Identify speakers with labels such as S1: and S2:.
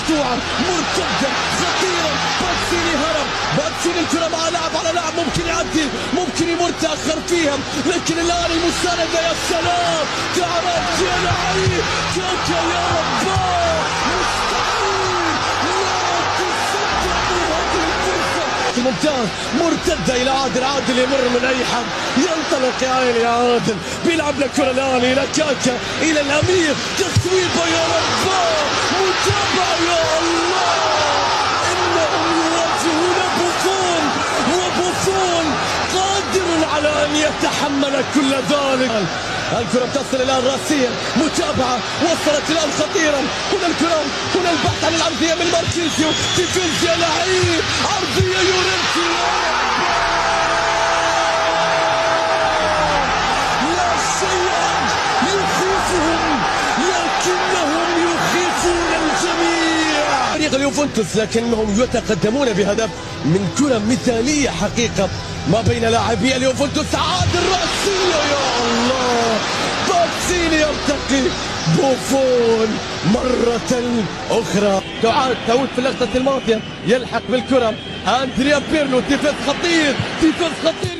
S1: مقطوعة مرتدة خطيرة. باتسيني هرب، باتسيني الكرة مع لاعب على لاعب، ممكن يعدي ممكن يمر، تأخر فيها لكن الآن المساندة. يا سلام تعرف يا لعيب كاكا يا رباه، مستحيل لا تصدقوا هذه الفرصة. ممتاز مرتدة إلى عادل، عادل يمر من أي حد، ينطلق يا عيني يا عادل، بيلعب لكرة الآن إلى كاكا إلى الأمير، تصويبة يا رباه، متابعة يا الله. إنهم يواجهون بوفون، وبوفون قادر على أن يتحمل كل ذلك. الكرة تصل الآن راسيا، متابعة وصلت الآن خطيرا. هنا الكرة، هنا البحث عن العرضية من ماركيزيو، ديفينسيا لعيب، عرضية يورنتي. لا شيء يخيفهم لكنهم يخيفون الجميع. فريق اليوفنتوس لكنهم يتقدمون بهدف من كرة مثالية حقيقة ما بين لاعبي اليوفنتوس. عادل رأسية يا الله، باتسيني يرتقي، بوفون مرة أخرى تعود في اللقطة الماضية، يلحق بالكرة أندريا بيرلو. ديفنس خطير، ديفنس خطير.